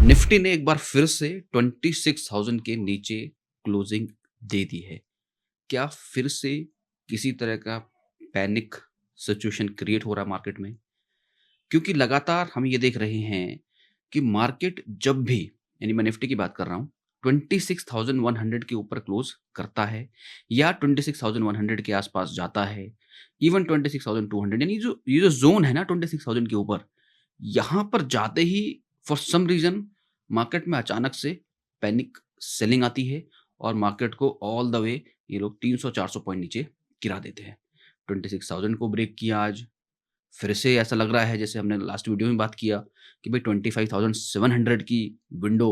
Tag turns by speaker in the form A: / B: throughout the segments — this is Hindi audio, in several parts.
A: निफ्टी ने एक बार फिर से 26,000 के नीचे क्लोजिंग दे दी है। क्या फिर से किसी तरह का पैनिक सिचुएशन क्रिएट हो रहा है मार्केट में? क्योंकि लगातार हम ये देख रहे हैं कि मार्केट जब भी, यानी मैं निफ्टी की बात कर रहा हूँ, 26,100 के ऊपर क्लोज करता है या 26,100 के आसपास जाता है, इवन 26,200, यानी जो ये जो ज़ोन है ना 26,000 के ऊपर, यहाँ पर जाते ही फॉर सम रीज़न मार्केट में अचानक से पैनिक सेलिंग आती है और मार्केट को ऑल द वे ये लोग 300-400 पॉइंट नीचे गिरा देते हैं। 26,000 को ब्रेक किया आज, फिर से ऐसा लग रहा है जैसे हमने लास्ट वीडियो में बात किया कि भाई 25,700 की विंडो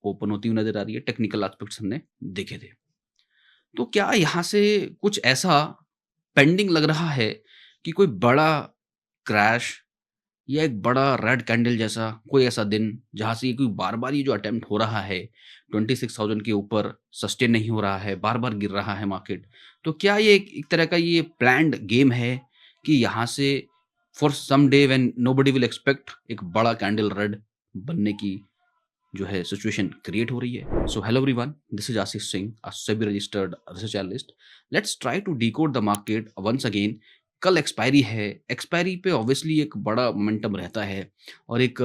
A: ओपन होती हुई नज़र आ रही है, टेक्निकल एस्पेक्ट्स हमने देखे थे। तो क्या यहाँ से कुछ ऐसा पेंडिंग लग रहा है कि कोई बड़ा क्रैश या एक बड़ा रेड कैंडल जैसा कोई ऐसा दिन जहाँ से ये कोई बार-बार ये जो अटेम्प्ट हो रहा है 26,000 के ऊपर सस्टेन नहीं हो रहा है, बार-बार गिर रहा है मार्केट। तो क्या ये एक तरह का ये प्लान्ड गेम है कि यहाँ से for some day when nobody will expect एक बड़ा कैंडल रेड बनने की जो है सिचुएशन क्रिएट हो रही है? So hello everyone, this is Ashish Singh, a SEBI registered research analyst. Let's try to decode the market once again. कल एक्सपायरी है, एक्सपायरी पे ऑब्वियसली एक बड़ा मोमेंटम रहता है और एक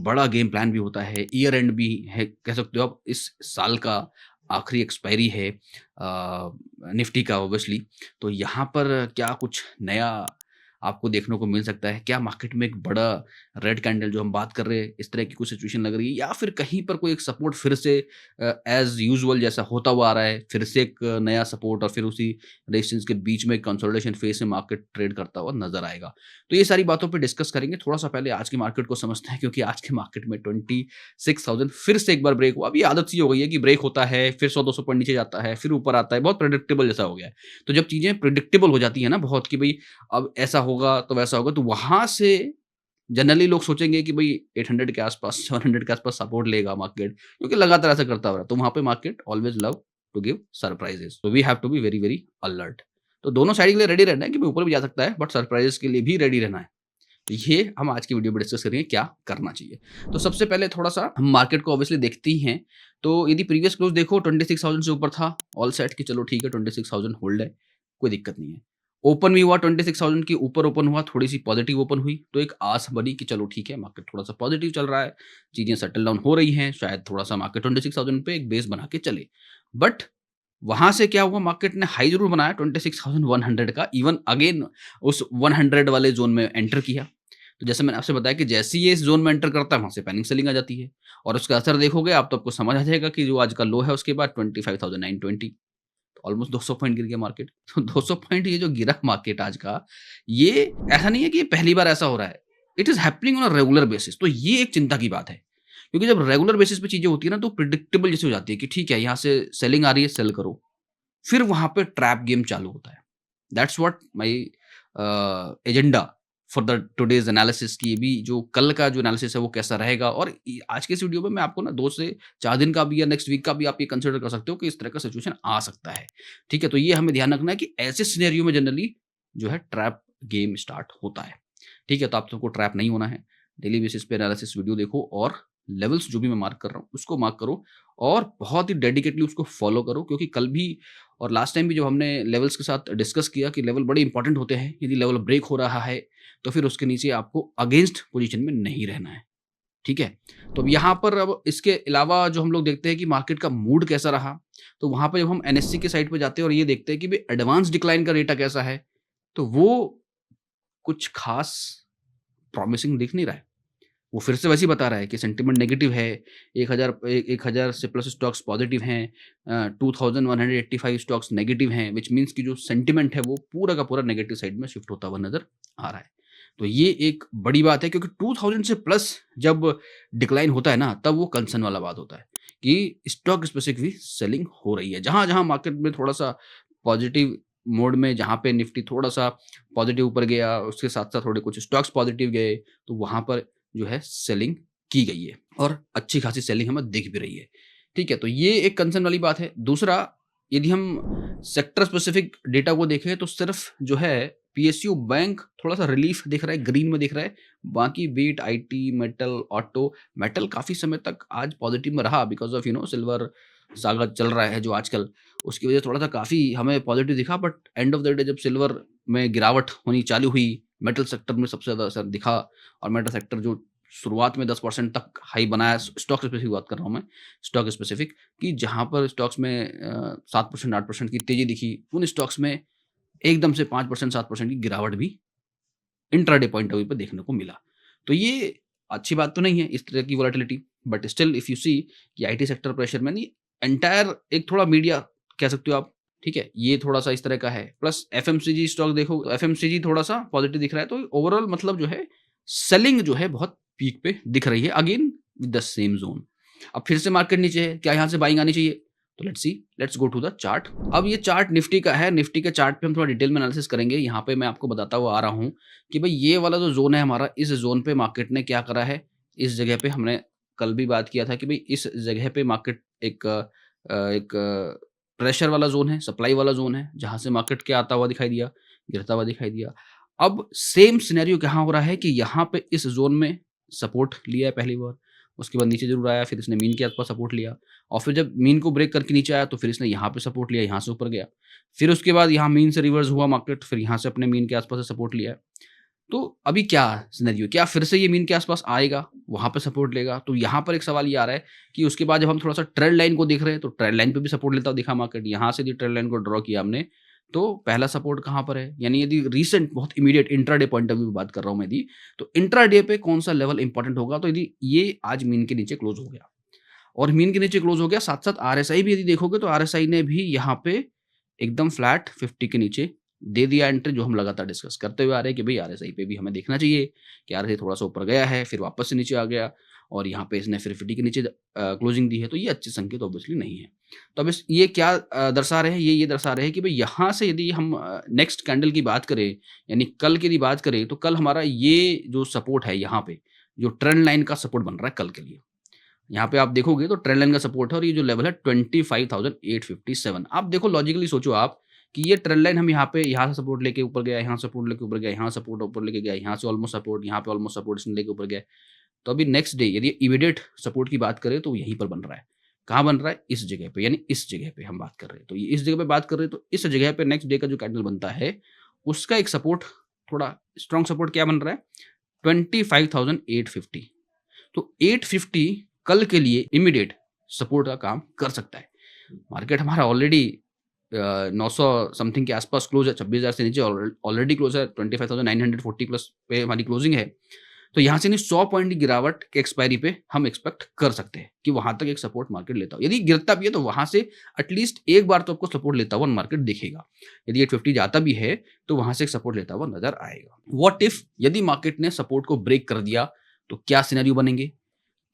A: बड़ा गेम प्लान भी होता है, ईयर एंड भी है, कह सकते हो आप। इस साल का आखिरी एक्सपायरी है निफ्टी का ऑब्वियसली। तो यहाँ पर क्या कुछ नया आपको देखने को मिल सकता है? क्या मार्केट में एक बड़ा रेड कैंडल जो हम बात कर रहे हैं, इस तरह की कुछ सिचुएशन लग रही है या फिर कहीं पर कोई एक सपोर्ट फिर से एज़ यूजुअल जैसा होता हुआ आ रहा है, फिर से एक नया सपोर्ट और फिर उसी रेजिस्टेंस के बीच में कंसोलिडेशन फेज में मार्केट ट्रेड करता हुआ नज़र आएगा। तो ये सारी बातों पे डिस्कस करेंगे। थोड़ा-सा पहले आज की मार्केट को समझते हैं, क्योंकि आज के मार्केट में 26,000 फिर से एक बार ब्रेक हुआ। अब ये आदत सी हो गई है कि ब्रेक होता है, फिर 100-200 पॉइंट नीचे जाता है, फिर ऊपर आता है, बहुत प्रेडिक्टेबल जैसा हो गया है। तो जब चीज़ें प्रेडिक्टेबल हो जाती है ना बहुत, कि भई अब ऐसा होगा तो वैसा होगा, तो वहाँ से जनरली लोग सोचेंगे कि भई 800 के आसपास, 700 के आसपास सपोर्ट लेगा मार्केट, क्योंकि लगातार ऐसा करता आ रहा है। तो वहाँ पे market always love to give surprises. So we have to be very, very alert. तो दोनों साइड के लिए रेडी रहना है कि भई ऊपर भी जा सकता है, बट सरप्राइज़ेज़ के लिए भी रेडी रहना है। तो ये हम आज की वीडियो में डिस्कस करेंगे क्या करना चाहिए। तो सबसे पहले थोड़ा-सा हम मार्केट को ऑब्वियसली देखते ही हैं। तो यदि प्रीवियस क्लोज़ देखो 26,000 से ऊपर था, ऑल सेट कि चलो ठीक है 26,000 होल्ड है, कोई दिक्कत नहीं है। ओपन भी हुआ 26,000 के ऊपर ओपन हुआ, थोड़ी-सी पॉजिटिव ओपन हुई, तो एक आस बनी कि चलो ठीक है मार्केट थोड़ा-सा पॉजिटिव चल रहा है, चीज़ें सेटल डाउन हो रही हैं, शायद थोड़ा-सा मार्केट 26,000 पे एक बेस बना के चले। बट वहाँ से क्या हुआ, मार्केट ने हाई ज़रूर बनाया 26,100 का, इवन अगेन उस 100 वाले ज़ोन में एंटर किया। तो जैसे मैंने आपसे बताया कि जैसे ही ये इस ज़ोन में एंटर करता है, वहाँ से पैनिक सेलिंग आ जाती है और उसका असर देखोगे आप तो आपको समझ आ जाएगा कि जो आज का लो है उसके बाद 25,920, ऑलमोस्ट 200 पॉइंट गिर गया मार्केट। तो 200 पॉइंट ये जो गिरा मार्केट आज का, ये ऐसा नहीं है कि ये पहली बार ऐसा हो रहा है। It is happening on a regular basis. तो ये एक चिंता की बात है। क्योंकि जब रेगुलर बेसिस पे चीज़ें होती है ना, तो प्रेडिक्टेबल जैसे हो जाती है कि ठीक है, यहाँ से सेलिंग आ रही है, सेल करो। फिर वहाँ पे ट्रैप गेम चालू होता है। That's what my agenda for the today's analysis, कि भी जो कल का जो एनालिसिस है वो कैसा रहेगा। और आज के इस वीडियो में मैं आपको ना 2 से 4 दिन का भी या नेक्स्ट वीक का भी आप ये कंसीडर कर सकते हो कि इस तरह का सिचुएशन आ सकता है। ठीक है? तो ये हमें ध्यान रखना है कि ऐसे सिनेरियो में जनरली जो है ट्रैप गेम स्टार्ट होता है। ठीक है? तो आप सबको ट्रैप नहीं होना है। डेली बेसिस पे एनालिसिस वीडियो देखो और लेवल्स जो भी मैं मार्क कर रहा हूँ उसको मार्क करो और बहुत ही डेडिकेटली उसको फॉलो करो, क्योंकि कल भी और लास्ट टाइम भी जब हमने लेवल्स के साथ डिस्कस किया कि लेवल बड़े इंपॉर्टेंट होते हैं। यदि लेवल ब्रेक हो रहा है तो फिर उसके नीचे आपको अगेंस्ट पोजीशन में नहीं रहना है। ठीक है? तो अब यहाँ पर अब इसके अलावा जो हम लोग देखते हैं कि मार्केट का मूड कैसा रहा, तो वहाँ पे जब हम एनएससी के साइड पे जाते हैं और ये देखते हैं कि भई एडवांस डिक्लाइन का डेटा कैसा है, तो वो कुछ खास प्रॉमिसिंग दिख नहीं रहा है। वो फिर से वैसे ही बता रहा है कि सेंटिमेंट नेगेटिव है, 1000 से प्लस स्टॉक्स पॉजिटिव हैं, 2185 स्टॉक्स नेगेटिव हैं, व्हिच मीन्स कि जो सेंटिमेंट है वो पूरा का पूरा नेगेटिव साइड में शिफ्ट होता हुआ नज़र आ रहा है। तो ये एक बड़ी बात है, क्योंकि 2000 से प्लस जब डिक्लाइन होता है ना, तब वो कंसर्न वाला बात होता है कि स्टॉक स्पेसिफिक भी सेलिंग हो रही है। जहाँ-जहाँ मार्केट में थोड़ा-सा पॉजिटिव मोड में, जहाँ पे निफ्टी थोड़ा-सा पॉजिटिव ऊपर गया, उसके साथ-साथ थोड़े कुछ स्टॉक्स पॉजिटिव गए, तो वहाँ पर जो है सेलिंग की गई है और अच्छी खासी सेलिंग हमें दिख भी रही है। ठीक है? तो ये एक कंसर्न वाली बात है। दूसरा, यदि हम सेक्टर स्पेसिफिक डेटा को देखें तो सिर्फ जो है पीएसयू बैंक थोड़ा-सा रिलीफ दिख रहा है, ग्रीन में दिख रहा है। बाकी beat IT, metal, auto, metal काफ़ी समय तक आज पॉजिटिव में रहा बिकॉज़ ऑफ सिल्वर सागा चल रहा है जो आजकल, उसकी वजह से थोड़ा-सा काफ़ी हमें पॉजिटिव दिखा, but end of the day जब सिल्वर में गिरावट होनी चालू हुई, मेटल सेक्टर में सबसे ज़्यादा असर दिखा और मेटल सेक्टर जो शुरुआत में 10% तक हाई बनाया, स्टॉक स्पेसिफिक बात कर रहा हूँ मैं, स्टॉक स्पेसिफिक, कि जहाँ पर स्टॉक्स में 7% 8% की तेज़ी दिखी, उन स्टॉक्स में एकदम से 5% 7% की गिरावट भी इंट्राडे पॉइंट ऑफ व्यू पे देखने को मिला। तो ये अच्छी बात तो नहीं है इस तरह की volatility, but still if you see कि आईटी सेक्टर प्रेशर में नहीं, एंटायर एक थोड़ा मीडिया कह सकते हो आप, ठीक है? ये थोड़ा-सा इस तरह का है। प्लस एफएमसीजी स्टॉक देखो, एफएमसीजी थोड़ा-सा पॉजिटिव दिख रहा है, तो ओवरऑल मतलब जो है सेलिंग जो है बहुत पीक पे दिख रही है, again with the same zone. अब फिर से मार्केट नीचे है, क्या यहाँ से बाइंग आनी चाहिए? तो let's see, let's go to the chart. अब ये चार्ट निफ्टी का है, निफ्टी के चार्ट पे हम थोड़ा डिटेल में एनालिसिस करेंगे। यहाँ पे मैं आपको बताता हुआ आ रहा हूँ कि भाई ये वाला जो ज़ोन है हमारा, इस ज़ोन पे मार्केट ने क्या करा है, इस जगह पे हमने कल भी बात किया था कि भाई इस जगह पे मार्केट एक प्रेशर वाला ज़ोन है, सप्लाई वाला ज़ोन है, जहाँ से मार्केट क्या आता हुआ दिखाई दिया, गिरता हुआ दिखाई दिया। अब सेम सिनेरियो कहाँ हो रहा है कि यहाँ पे इस ज़ोन में सपोर्ट लिया है पहली बार, उसके बाद नीचे ज़रूर आया, फिर इसने मीन के आस-पास सपोर्ट लिया और फिर जब मीन को ब्रेक करके नीचे आया तो फिर इसने यहाँ पे सपोर्ट लिया, यहाँ से ऊपर गया। फिर उसके बाद यहाँ मीन से रिवर्स हुआ मार्केट, फिर यहाँ से अपने मीन के आस-पास से सपोर्ट लिया है। तो अभी क्या सिनेरियो, क्या फिर से ये मीन के आस-पास आएगा, वहाँ पे सपोर्ट लेगा? तो यहाँ पर एक सवाल ये आ रहा है कि उसके बाद जब हम थोड़ा-सा ट्रेंड लाइन को देख रहे हैं, तो ट्रेंड लाइन पे भी सपोर्ट लेता हुआ दिखा मार्केट। यहाँ से यदि ट्रेंड लाइन को ड्रॉ किया हमने, तो पहला सपोर्ट कहाँ पर है? यानी यदि रीसेंट बहुत immediate intraday point of view बात कर रहा हूँ मैं यदि, तो इंट्राडे पे कौन-सा लेवल इंपॉर्टेंट होगा? तो यदि ये आज मीन के नीचे क्लोज़ हो गया और मीन के नीचे क्लोज़ हो गया, साथ-साथ आरएसआई भी यदि देखोगे तो आरएसआई ने भी यहाँ पे एकदम फ्लैट 50 के नीचे दे दिया एंट्री, जो हम लगातार डिस्कस करते हुए आ रहे हैं कि भई आरएसआई पे भी हमें देखना चाहिए कि आरएसआई थोड़ा-सा ऊपर गया है, फिर वापस से नीचे आ गया और यहाँ पे इसने फिर 50 के नीचे क्लोजिंग दी है, तो ये अच्छे संकेत ऑब्वियसली नहीं है। तो अब ये क्या दर्शा रहे हैं? ये दर्शा रहे हैं कि भई यहाँ से यदि हम नेक्स्ट कैंडल की बात करें, यानी कल की यदि बात करें, तो कल हमारा ये जो सपोर्ट है यहाँ पे, जो ट्रेंड लाइन का सपोर्ट बन रहा है कल के लिए। यहाँ पे आप देखोगे तो ट्रेंड लाइन का सपोर्ट है और ये जो लेवल है 25,857। आप देखो, लॉजिकली सोचो आप कि ये ट्रेंड लाइन हम यहाँ से सपोर्ट लेके ऊपर गया, यहाँ सपोर्ट लेके ऊपर गया, यहाँ सपोर्ट ऊपर लेके गया, यहाँ से ऑलमोस्ट सपोर्ट, यहाँ पे ऑलमोस्ट सपोर्ट इसने लेके ऊपर गया। तो अभी नेक्स्ट डे यदि इमीडिएट सपोर्ट की बात करें तो यहीं पर बन रहा है। कहाँ बन रहा है? इस जगह पे, यानी इस जगह पे हम बात कर रहे हैं। तो ये इस जगह पे बात कर रहे हैं, तो इस जगह पे नेक्स्ट डे का जो कैंडल बनता है, उसका एक सपोर्ट, थोड़ा स्ट्रॉन्ग सपोर्ट क्या बन रहा है? 25,850। तो 850 कल के लिए इमीडिएट सपोर्ट का काम कर सकता है। मार्केट हमारा ऑलरेडी 900 समथिंग के आसपास क्लोज है, 26,000 से नीचे ऑलरेडी क्लोज है, 25,940 प्लस पे हमारी क्लोजिंग है। तो यहाँ से नहीं 100 पॉइंट की गिरावट के एक्सपायरी पे हम एक्सपेक्ट कर सकते हैं कि वहाँ तक एक सपोर्ट मार्केट लेता हो। यदि गिरता भी है तो वहाँ से एटलीस्ट एक बार तो आपको सपोर्ट लेता हुआ मार्केट दिखेगा। यदि 850 जाता भी है तो वहाँ से एक सपोर्ट लेता हुआ नजर आएगा। व्हाट इफ यदि मार्केट ने सपोर्ट को ब्रेक कर दिया तो क्या सिनेरियो बनेंगे?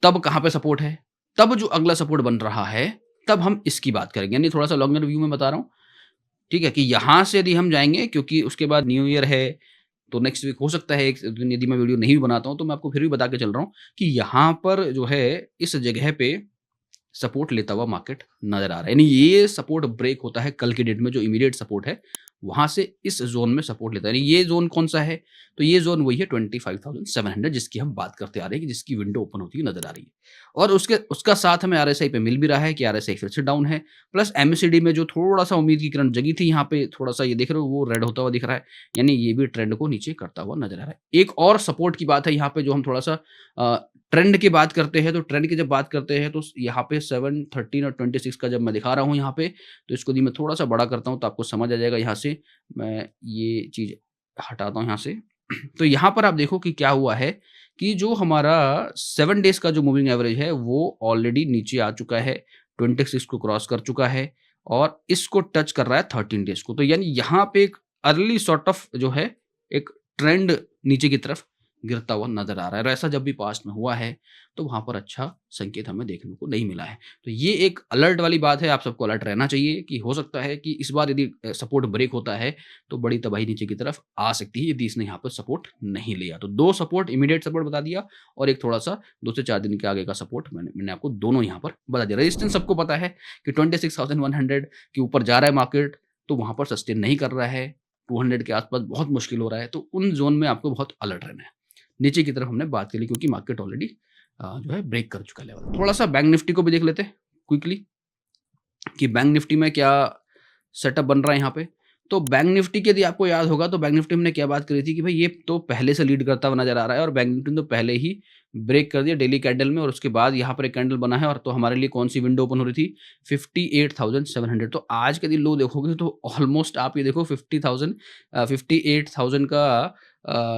A: तब कहाँ पे सपोर्ट है? तब जो अगला सपोर्ट बन रहा है, तब हम इसकी बात करेंगे। यानी थोड़ा-सा लॉन्गर व्यू में बता रहा हूँ, ठीक है? कि यहाँ से यदि हम जाएँगे, क्योंकि उसके बाद न्यू ईयर है, तो नेक्स्ट वीक हो सकता है एक दिन यदि मैं वीडियो नहीं भी बनाता हूँ, तो मैं आपको फिर भी बता के चल रहा हूँ कि यहाँ पर जो है इस जगह पे सपोर्ट लेता हुआ मार्केट नज़र आ रहा है। यानी ये सपोर्ट ब्रेक होता है कल की डेट में, जो इमीडिएट सपोर्ट है, वहाँ से इस ज़ोन में सपोर्ट लेता है। यानी ये ज़ोन कौन-सा है? तो ये ज़ोन वही है 25,700, जिसकी हम बात करते आ रहे हैं कि जिसकी विंडो ओपन होती हुई नज़र आ रही है। और उसका साथ हमें आरएसआई पे मिल भी रहा है कि आरएसआई फिर से डाउन है। प्लस एमएसीडी में जो थोड़ा-सा उम्मीद की किरण जगी थी, यहाँ पे थोड़ा-सा ये देख रहे हो वो रेड होता हुआ दिख रहा है। यानी ये भी ट्रेंड को नीचे करता हुआ नज़र आ रहा है। एक और सपोर्ट की बात है यहाँ पे, जो हम थोड़ा-सा ट्रेंड की बात करते हैं, तो ट्रेंड की जब बात करते हैं तो यहाँ पे 7, 13 और 26 का जब मैं दिखा रहा हूँ यहाँ पे, तो इसको यदि मैं थोड़ा-सा बड़ा करता हूँ तो आपको समझ आ जाएगा। यहाँ से मैं ये चीज़ हटाता हूँ यहाँ से। तो यहाँ पर आप देखो कि क्या हुआ है कि जो हमारा 7 डेज़ का जो मूविंग एवरेज है, वो ऑलरेडी नीचे आ चुका है, 26 को क्रॉस कर चुका है और इसको टच कर रहा है 13 डेज़ को। तो यानी यहाँ पे एक अर्ली सॉर्ट ऑफ जो है एक ट्रेंड नीचे की तरफ गिरता हुआ नज़र आ रहा है। और ऐसा जब भी पास्ट में हुआ है, तो वहाँ पर अच्छा संकेत हमें देखने को नहीं मिला है। तो ये एक अलर्ट वाली बात है, आप सबको अलर्ट रहना चाहिए कि हो सकता है कि इस बार यदि सपोर्ट ब्रेक होता है, तो बड़ी तबाही नीचे की तरफ आ सकती है, यदि इसने यहाँ पर सपोर्ट नहीं लिया। तो 2 सपोर्ट, इमीडिएट सपोर्ट बता दिया और एक थोड़ा-सा 2 से 4 दिन के आगे का सपोर्ट मैंने आपको दोनों यहाँ पर बता दिया। रेजिस्टेंस सबको पता है कि 26,100 के ऊपर जा रहा है मार्केट, तो वहाँ पर सस्टेन नहीं कर रहा है। 200 के आसपास बहुत मुश्किल हो रहा है, तो उन ज़ोन में आपको बहुत अलर्ट रहना है। नीचे की तरफ हमने बात कर ली क्योंकि मार्केट ऑलरेडी जो है ब्रेक कर चुका है लेवल। थोड़ा-सा बैंक निफ्टी को भी देख लेते हैं क्विकली कि बैंक निफ्टी में क्या सेटअप बन रहा है यहाँ पे। तो बैंक निफ्टी की यदि आपको याद होगा तो बैंक निफ्टी में हमने क्या बात करी थी कि भाई ये तो पहले से लीड करता हुआ नज़र आ रहा है और बैंक निफ्टी ने तो पहले ही ब्रेक कर दिया डेली कैंडल में और उसके बाद यहाँ पर एक कैंडल बना है और तो हमारे लिए कौन सी विंडो ओपन हो रही थी 58,700। तो आज के दिन लो देखोगे तो ऑलमोस्ट आप ये देखो 58,000 का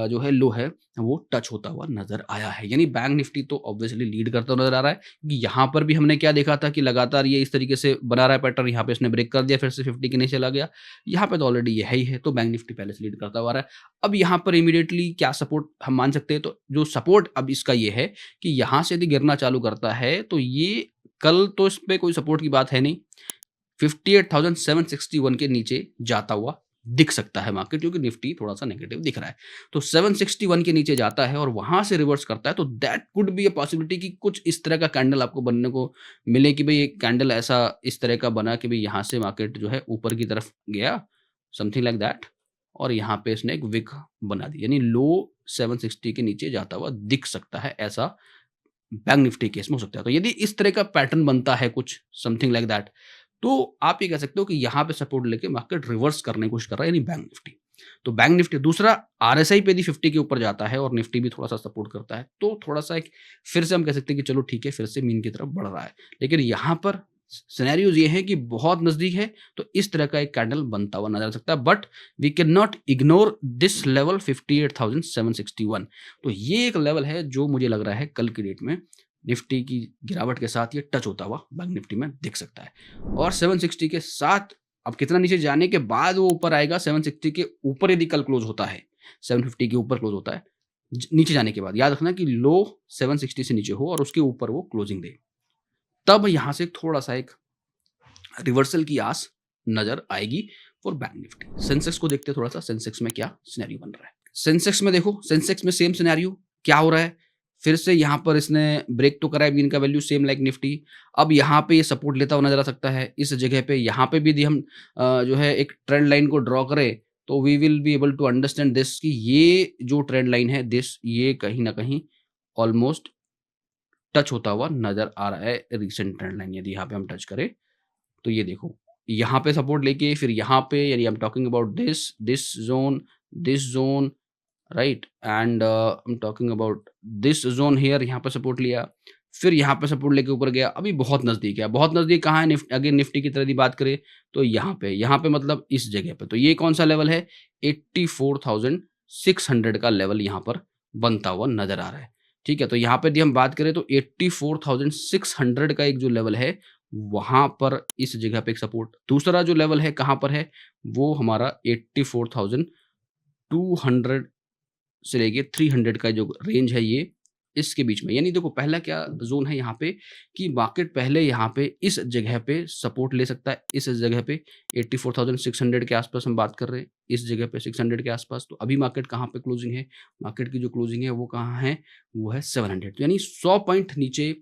A: जो है लो है वो टच होता हुआ नजर आया है। यानी बैंक निफ्टी तो ऑब्वियसली लीड करता हुआ नजर आ रहा है क्योंकि यहाँ पर भी हमने क्या देखा था कि लगातार ये इस तरीके से बना रहा है पैटर्न, यहाँ पे इसने ब्रेक कर दिया फिर से 50 के नीचे चला गया, यहाँ पे तो ऑलरेडी ये है ही है, तो बैंक निफ्टी पहले से लीड करता हुआ आ रहा है। अब यहाँ पर इमीडिएटली क्या सपोर्ट हम मान सकते हैं, तो जो सपोर्ट अब इसका ये है कि यहाँ से यदि गिरना चालू करता है तो ये कल तो इस पे कोई सपोर्ट की बात है नहीं, 58,761 के नीचे जाता हुआ दिख सकता है मार्केट क्योंकि निफ्टी थोड़ा सा नेगेटिव दिख रहा है। तो 761 के नीचे जाता है और वहां से रिवर्स करता है तो that could be a possibility कि कुछ इस तरह का कैंडल आपको बनने को मिले कि भाई एक कैंडल ऐसा इस तरह का बना कि भाई यहाँ से मार्केट जो है ऊपर की तरफ गया, समथिंग लाइक दैट, और यहाँ पे इसने एक विक बना दी, यानी लो 760 के नीचे जाता हुआ दिख सकता है, ऐसा बैंक निफ्टी केस में हो सकता है। तो यदि इस तरह का पैटर्न बनता है कुछ समथिंग लाइक दैट, तो आप ये कह सकते हो कि यहाँ पे सपोर्ट लेके मार्केट रिवर्स करने की कोशिश कर रहा है, यानी बैंक निफ्टी। तो बैंक निफ्टी दूसरा आरएसआई पे यदि 50 के ऊपर जाता है और निफ्टी भी थोड़ा सा सपोर्ट करता है तो थोड़ा सा एक फिर से हम कह सकते हैं कि चलो ठीक है, फिर से मीन की तरफ बढ़ रहा है। लेकिन यहाँ पर सिनेरियोज ये है कि बहुत नजदीक है तो इस तरह का एक कैंडल बनता हुआ नजर आ सकता है, but we can not ignore this level 58,761। तो ये एक लेवल है जो मुझे लग रहा है कल की डेट में निफ्टी की गिरावट के साथ ये टच होता हुआ बैंक निफ्टी में दिख सकता है। और 760 के साथ अब कितना नीचे जाने के बाद वो ऊपर आएगा, 760 के ऊपर यदि कल क्लोज होता है, 750 के ऊपर क्लोज होता है नीचे जाने के बाद, याद रखना कि लो 760 से नीचे हो और उसके ऊपर वो क्लोजिंग दे, तब यहां से थोड़ा सा एक रिवर्सल की आस नजर आएगी फॉर बैंक निफ्टी। सेंसेक्स को देखते हैं थोड़ा सा, सेंसेक्स में क्या सिनेरियो बन रहा है। सेंसेक्स में देखो, सेंसेक्स में सेम सिनेरियो क्या हो रहा है, फिर से यहाँ पर इसने ब्रेक तो करा है, मीन का वैल्यू सेम लाइक निफ्टी। अब यहाँ पे ये सपोर्ट लेता हुआ नजर आ सकता है इस जगह पे। यहाँ पे भी यदि हम जो है एक ट्रेंड लाइन को ड्रॉ करें तो we will be able to understand this कि ये जो ट्रेंड लाइन है दिस, ये कहीं ना कहीं ऑलमोस्ट टच होता हुआ नजर आ रहा है रिसेंट ट्रेंड लाइन। यदि यहाँ पे हम टच करें तो ये देखो यहाँ पे सपोर्ट लेके फिर यहाँ पे, यानी I am talking about this zone right, and I am talking about this zone here, यहाँ पे सपोर्ट लिया, फिर यहाँ पे सपोर्ट लेके ऊपर गया, अभी बहुत नजदीक है। बहुत नजदीक कहाँ है, अगेन निफ्टी की तरह की बात करें तो यहाँ पे मतलब इस जगह पे। तो ये कौन सा लेवल है, 84,600 का लेवल यहाँ पर बनता हुआ नजर आ रहा है। ठीक है, तो यहाँ पे यदि हम बात करें तो 84,600 का एक जो लेवल है वहां पर इस जगह पे एक सपोर्ट। दूसरा जो लेवल है कहां पर है, वो हमारा 84,200 से लेके 300 का जो रेंज है ये इसके बीच में। यानी देखो पहला क्या जोन है यहाँ पे कि मार्केट पहले यहाँ पे इस जगह पे सपोर्ट ले सकता है, इस जगह पे 84,600 के आसपास हम बात कर रहे हैं, इस जगह पे 600 के आसपास। तो अभी मार्केट कहाँ पे क्लोजिंग है, मार्केट की जो क्लोजिंग है वो कहाँ है, वो है 700। तो यानी 100 पॉइंट नीचे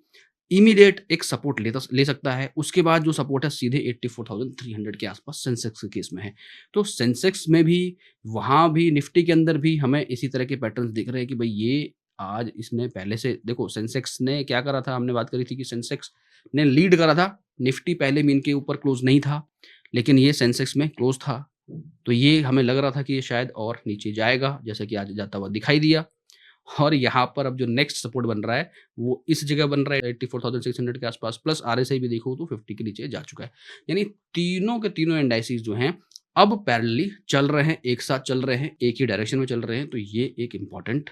A: इमीडिएट एक सपोर्ट ले सकता है। उसके बाद जो सपोर्ट है सीधे 84,300 के आसपास सेंसेक्स के केस में है। तो सेंसेक्स में भी, वहाँ भी, निफ्टी के अंदर भी हमें इसी तरह के पैटर्न्स दिख रहे हैं कि भाई ये आज इसने पहले से देखो सेंसेक्स ने क्या करा था, हमने बात करी थी कि सेंसेक्स ने लीड करा था, निफ्टी पहले मीन के ऊपर क्लोज नहीं था लेकिन ये सेंसेक्स में क्लोज था। तो ये हमें लग रहा था कि ये शायद और नीचे जाएगा, जैसा कि आज जाता हुआ दिखाई दिया। और यहाँ पर अब जो नेक्स्ट सपोर्ट बन रहा है वो इस जगह बन रहा है 84,600 के आसपास, प्लस आरएसआई भी देखो तो 50 के नीचे जा चुका है। यानी तीनों के तीनों इंडाइसिस जो हैं अब पैरेलली चल रहे हैं, एक साथ चल रहे हैं, एक ही डायरेक्शन में चल रहे हैं। तो ये एक इंपॉर्टेंट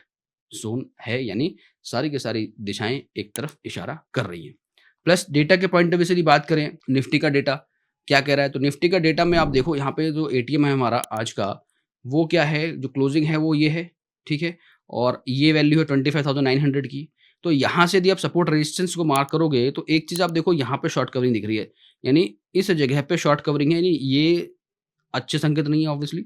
A: जोन है, यानी सारी की सारी दिशाएं एक तरफ इशारा कर रही हैं। प्लस डेटा के पॉइंट ऑफ व्यू से बात करें, निफ्टी का डेटा क्या कह रहा है, तो निफ्टी का डेटा में आप देखो यहाँ पे जो एटीएम है हमारा आज का, वो क्या है, जो क्लोजिंग है वो ये है, ठीक है, और ये वैल्यू है 25,900 की। तो यहाँ से यदि आप सपोर्ट रेजिस्टेंस को मार्क करोगे तो एक चीज आप देखो यहाँ पे शॉर्ट कवरिंग दिख रही है, यानी इस जगह पे शॉर्ट कवरिंग है, यानी ये अच्छे संकेत नहीं है ऑब्वियसली,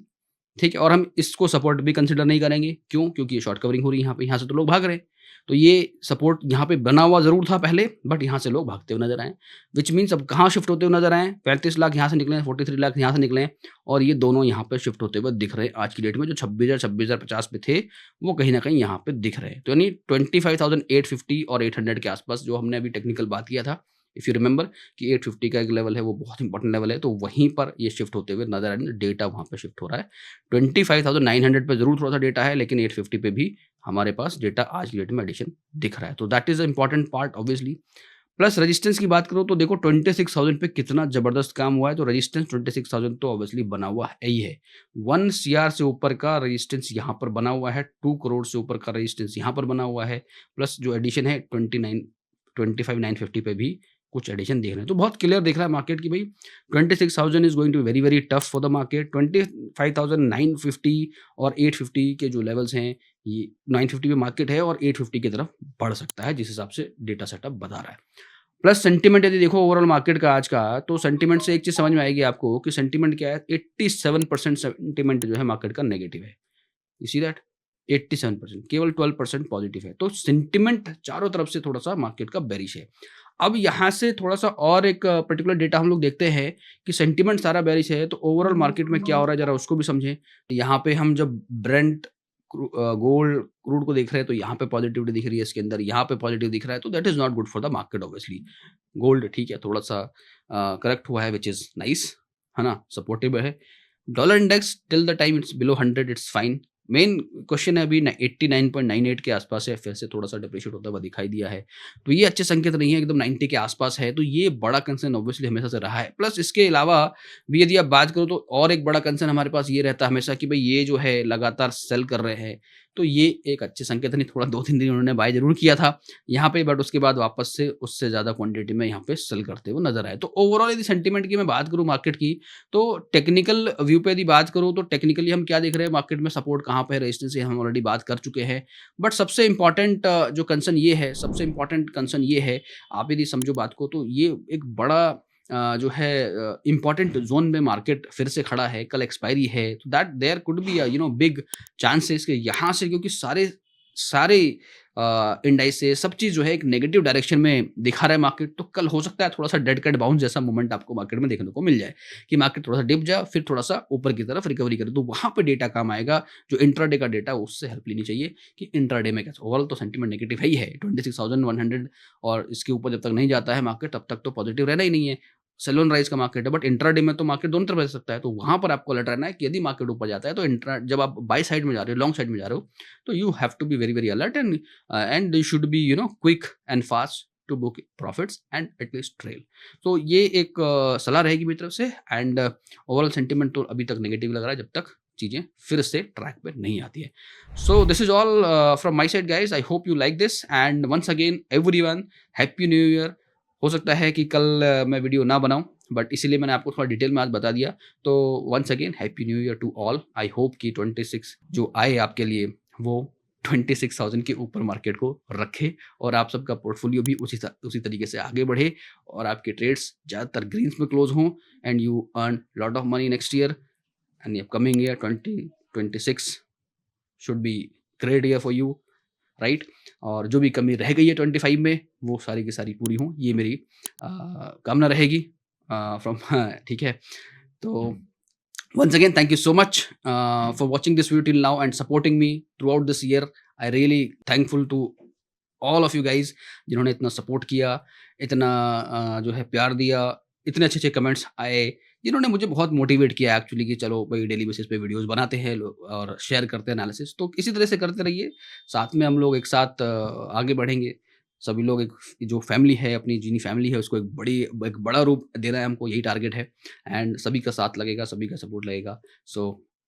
A: ठीक है? और हम इसको सपोर्ट भी कंसिडर नहीं करेंगे, क्यों? क्योंकि ये शॉर्ट कवरिंग हो रही है यहाँ पे, यहाँ से तो लोग भाग रहे हैं। तो ये सपोर्ट यहाँ पे बना हुआ ज़रूर था पहले, बट यहाँ से लोग भागते हुए नज़र आए, व्हिच मीन्स अब कहाँ शिफ्ट होते हुए नज़र आए? 35 लाख यहाँ से निकले हैं, 43 लाख यहाँ से निकले हैं, और ये दोनों यहाँ पे शिफ्ट होते हुए दिख रहे हैं आज की डेट में। जो 26,000 पे थे, वो कहीं न कहीं यहाँ पे दिख रहे हैं। तो यानी 25,850 और 800 के आस-पास, जो हमने अभी टेक्निकल बात किया था, इफ यू रिमेंबर, कि 850 का एक लेवल है, वो बहुत इंपॉर्टेंट लेवल है, तो वहीं पर ये शिफ्ट होते हुए नज़र आ रहे हैं, डेटा वहाँ पे शिफ्ट हो रहा है। 25,900 पे ज़रूर थोड़ा-सा डेटा है, लेकिन 850 पे भी हमारे पास डेटा आज की डेट में एडिशन दिख रहा है। तो that is the important part obviously. Plus resistance की बात करूँ तो देखो 26,000 पे कितना ज़बरदस्त काम हुआ है, तो रेजिस्टेंस 26,000 तो ऑब्वियसली बना हुआ है ही है। 1 सीआर से ऊपर का रेजिस्टेंस यहाँ पर बना हुआ है, 2 करोड़ से ऊपर का रेजिस्टेंस यहाँ पर बना हुआ है, प्लस जो एडिशन है 25,950 पे भी कुछ एडिशन देख रहे हैं। तो बहुत क्लियर दिख रहा है मार्केट की भाई 26,000 is going to very, very tough for the market. 25,950 और 850 के जो लेवल्स हैं, ये 950 पे मार्केट है और 850 की तरफ बढ़ सकता है, जिस हिसाब से डेटा सेटअप बता रहा है। प्लस सेंटिमेंट यदि देखो ओवरऑल मार्केट का आज का, तो सेंटिमेंट से एक चीज़ समझ में आएगी आपको कि सेंटिमेंट क्या है, 87% सेंटिमेंट जो है मार्केट का नेगेटिव है। You see that? 87%, केवल 12% पॉजिटिव है। तो सेंटिमेंट चारों तरफ से थोड़ा-सा मार्केट का बेरिश है। अब यहाँ से थोड़ा-सा और एक पर्टिकुलर डेटा हम लोग देखते हैं कि सेंटिमेंट सारा बेरिश है, तो ओवरऑल मार्केट में क्या हो रहा है, ज़रा उसको भी समझें। यहाँ पे हम जब ब्रेंट गोल्ड क्रूड को देख रहे हैं, तो यहाँ पे पॉजिटिविटी दिख रही है इसके अंदर, यहाँ पे पॉजिटिव दिख रहा है, तो that is not good for the market obviously. Gold ठीक है, थोड़ा-सा करेक्ट हुआ है, व्हिच इज़ नाइस, है ना? सपोर्टिव है। Dollar index till the time it's below 100 it's fine. Main question है अभी 89.98 के आसपास है, फिर से थोड़ा-सा डिप्रिशिएट होता हुआ दिखाई दिया है। तो ये अच्छे संकेत नहीं है, एकदम 90 के आसपास है, तो ये बड़ा कंसर्न ऑब्वियसली हमेशा से रहा है। प्लस इसके अलावा भी यदि आप बात करो, तो और एक बड़ा कंसर्न हमारे पास ये रहता है हमेशा कि भई ये जो है लगातार सेल कर रहे हैं, तो ये एक अच्छे संकेत नहीं। थोड़ा 2-3 दिन उन्होंने बाय ज़रूर किया था यहाँ पे, बट उसके बाद वापस से उससे ज़्यादा क्वांटिटी में यहाँ पे सेल करते हुए नज़र आए। तो ओवरऑल यदि सेंटिमेंट की मैं बात करूँ मार्केट की, तो टेक्निकल व्यू पे यदि बात करूँ, तो टेक्निकली हम क्या देख रहे हैं मार्केट में, सपोर्ट कहाँ पे है, रेजिस्टेंस ये हम ऑलरेडी बात कर चुके हैं। बट सबसे इम्पोर्टेंट जो कंसर्न ये है, सबसे इम्पोर्टेंट कंसर्न ये है, आप यदि समझो बात को, तो ये एक बड़ा जो है इम्पोर्टेंट ज़ोन में मार्केट फिर से खड़ा है, कल एक्सपायरी है, तो that there could be big chances कि यहाँ से, क्योंकि सारे सारे इंडाइसेस सब चीज़ जो है एक नेगेटिव डायरेक्शन में दिखा रहा है मार्केट, तो कल हो सकता है थोड़ा-सा डेड कैट बाउंस जैसा मोमेंट आपको मार्केट में देखने को मिल जाए, कि मार्केट थोड़ा-सा डिप जाए, फिर थोड़ा-सा ऊपर की तरफ रिकवरी करे, तो वहाँ पे डेटा काम आएगा। जो इंट्राडे का डेटा है, उससे हेल्प लेनी चाहिए कि इंट्राडे में कैसा। ओवरऑल तो सेंटिमेंट नेगेटिव है ही है, 26,100 और इसके ऊपर जब तक नहीं जाता है मार्केट, तब तक तो पॉजिटिव रहना ही नहीं है। सेल ऑन राइज़ का मार्केट है, बट इंट्राडे में तो मार्केट दोनों तरफ जा सकता है, तो वहाँ पर आपको अलर्ट रहना है कि यदि मार्केट ऊपर जाता है, तो जब आप बाय साइड में जा रहे हो, लॉन्ग साइड में जा रहे हो, तो you have to be very, very alert and they should be quick and fast to book profits and at least trail. तो ये एक सलाह रहेगी मेरी तरफ से, एंड ओवरऑल सेंटिमेंट तो अभी तक नेगेटिव लग रहा है, जब तक चीज़ें फिर से ट्रैक पे नहीं आती है। So this is all from my side guys, I hope you like this, and once again everyone happy new year. हो सकता है कि कल मैं वीडियो ना बनाऊं, बट इसीलिए मैंने आपको थोड़ा डिटेल में आज बता दिया। तो once again happy new year to all. I hope कि 26 जो आए आपके लिए, वो 26,000 के ऊपर मार्केट को रखे, और आप सबका पोर्टफोलियो भी उसी तरीके से आगे बढ़े, और आपके ट्रेड्स ज़्यादातर ग्रीन्स में क्लोज हों, and you earn lot of money next year, and upcoming year 2026 should be great year for you, right. और जो भी कमी रह गई है 25 में, वो सारी की सारी पूरी हों, ये मेरी कामना रहेगी फ्रॉम ठीक है। तो once again, thank you so much for watching this video till now and supporting me throughout this year. I really thankful to all of you guys जिन्होंने इतना सपोर्ट किया, इतना जो है प्यार दिया, इतने अच्छे-अच्छे कमेंट्स आए, जिन्होंने मुझे बहुत मोटिवेट किया एक्चुअली कि चलो भाई डेली बेसिस पे वीडियोस बनाते हैं लोग और शेयर करते हैं एनालिसिस। तो इसी तरह से करते रहिए, साथ में हम लोग एक साथ आगे बढ़ेंगे। सभी लोग एक जो फैमिली है, अपनी जिनी फैमिली है, उसको एक बड़ा रूप देना है हमको, यही टारगेट है, एंड सभी का साथ लगेगा, सभी का सपोर्ट लगेगा। So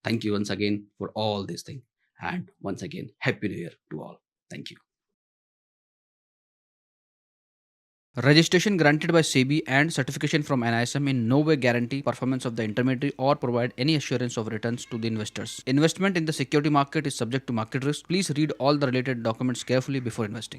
A: thank you once again for all this thing, and once again happy new year to all. Thank you. Registration granted by SEBI and certification from NISM in no way guarantee performance of the intermediary or provide any assurance of returns to the investors. Investment in the security market is subject to market risk. Please read all the related documents carefully before investing.